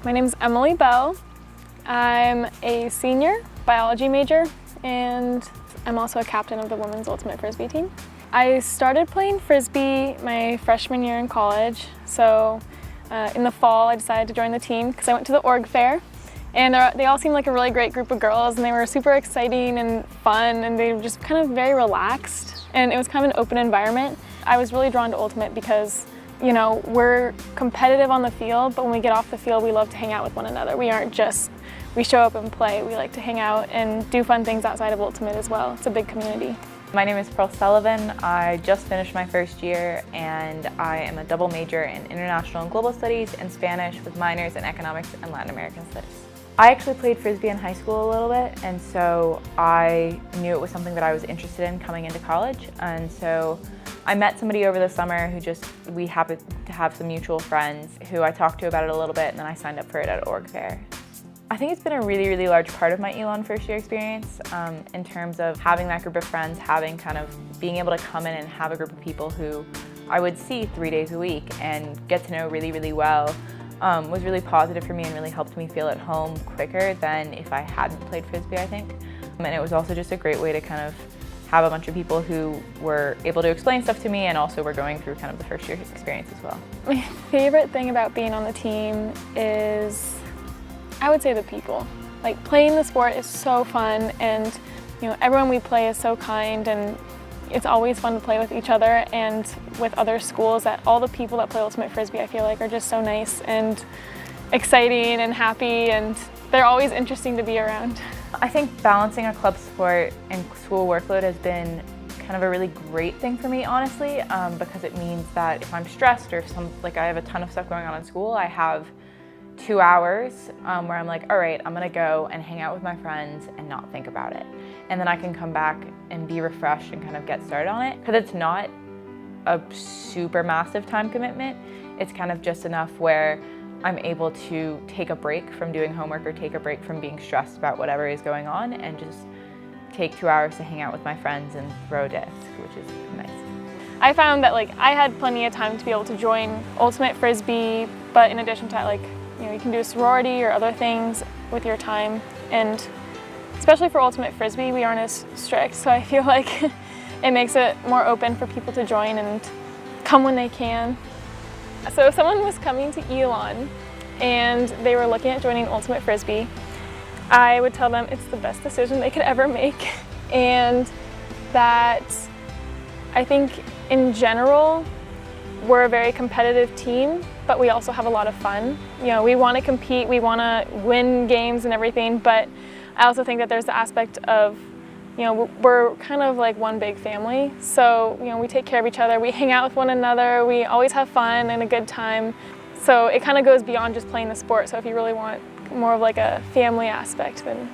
My name's Emily Bell. I'm a senior biology major and I'm also a captain of the women's ultimate Frisbee team. I started playing Frisbee my freshman year in college, so in the fall I decided to join the team because I went to the org fair and they all seemed like a really great group of girls and they were super exciting and fun and they were just kind of very relaxed and it was kind of an open environment. I was really drawn to ultimate because we're competitive on the field, but when we get off the field, we love to hang out with one another. We show up and play. We like to hang out and do fun things outside of ultimate as well. It's a big community. My name is Pearl Sullivan. I just finished my first year and I am a double major in International and Global Studies and Spanish with minors in Economics and Latin American Studies. I actually played Frisbee in high school a little bit, and so I knew it was something that I was interested in coming into college, and so I met somebody over the summer we happened to have some mutual friends who I talked to about it a little bit, and then I signed up for it at org fair. I think it's been a really, really large part of my Elon first year experience in terms of having that group of friends, being able to come in and have a group of people who I would see 3 days a week and get to know really, really well. Was really positive for me and really helped me feel at home quicker than if I hadn't played Frisbee, I think. And it was also just a great way to kind of have a bunch of people who were able to explain stuff to me and also were going through kind of the first year experience as well. My favorite thing about being on the team is, I would say, the people. Like, playing the sport is so fun and everyone we play is so kind and it's always fun to play with each other and with other schools. That all the people that play Ultimate Frisbee I feel like are just so nice and exciting and happy and they're always interesting to be around. I think balancing a club sport and school workload has been kind of a really great thing for me, honestly, because it means that if I'm stressed or if I have a ton of stuff going on in school, I have 2 hours where I'm like, all right, I'm gonna go and hang out with my friends and not think about it. And then I can come back and be refreshed and kind of get started on it. Because it's not a super massive time commitment. It's kind of just enough where I'm able to take a break from doing homework or take a break from being stressed about whatever is going on and just take 2 hours to hang out with my friends and throw disc, which is nice. I found that I had plenty of time to be able to join Ultimate Frisbee, but in addition to that, you can do a sorority or other things with your time, and especially for Ultimate Frisbee, we aren't as strict, so I feel like it makes it more open for people to join and come when they can. So if someone was coming to Elon and they were looking at joining Ultimate Frisbee, I would tell them it's the best decision they could ever make, and that I think in general we're a very competitive team, but we also have a lot of fun. We want to compete, we want to win games and everything, but I also think that there's the aspect of, we're kind of like one big family. So, we take care of each other, we hang out with one another, we always have fun and a good time. So it kind of goes beyond just playing the sport. So if you really want more of a family aspect, then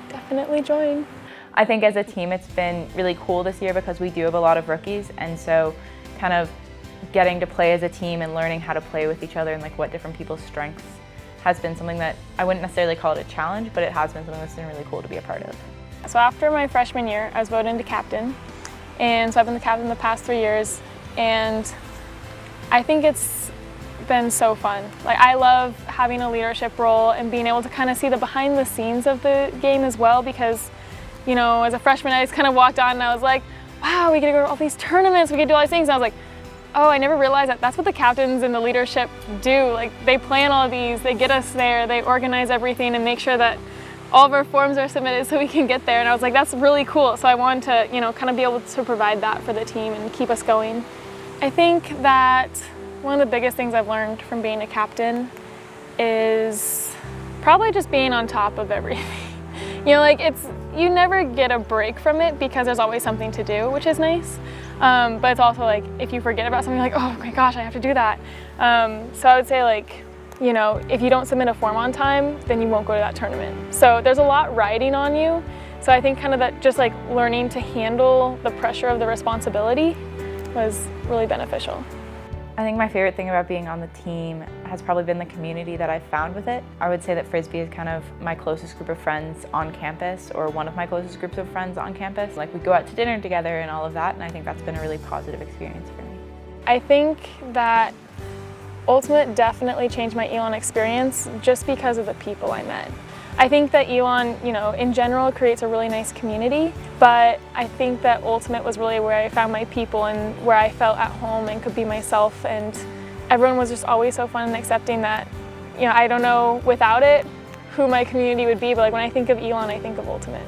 definitely join. I think as a team it's been really cool this year because we do have a lot of rookies, and so kind of getting to play as a team and learning how to play with each other and what different people's strengths has been something that I wouldn't necessarily call it a challenge, but it has been something that's been really cool to be a part of. So after my freshman year, I was voted into captain, and so I've been the captain the past 3 years, and I think it's been so fun. I love having a leadership role and being able to kind of see the behind the scenes of the game as well, because as a freshman I just kind of walked on and I was like, wow, we get to go to all these tournaments, we get to do all these things, and I was like, oh, I never realized that that's what the captains and the leadership do. They plan all of these, they get us there, they organize everything and make sure that all of our forms are submitted so we can get there. And I was like, that's really cool. So I wanted to, kind of be able to provide that for the team and keep us going. I think that one of the biggest things I've learned from being a captain is probably just being on top of everything. You never get a break from it because there's always something to do, which is nice. But it's also if you forget about something, you're like, oh my gosh, I have to do that. So I would say if you don't submit a form on time, then you won't go to that tournament. So there's a lot riding on you. So I think kind of that just learning to handle the pressure of the responsibility was really beneficial. I think my favorite thing about being on the team has probably been the community that I've found with it. I would say that Frisbee is kind of my closest group of friends on campus, or one of my closest groups of friends on campus. We go out to dinner together and all of that, and I think that's been a really positive experience for me. I think that Ultimate definitely changed my Elon experience just because of the people I met. I think that Elon, in general creates a really nice community, but I think that Ultimate was really where I found my people and where I felt at home and could be myself, and everyone was just always so fun and accepting that, I don't know without it who my community would be, but like when I think of Elon, I think of Ultimate.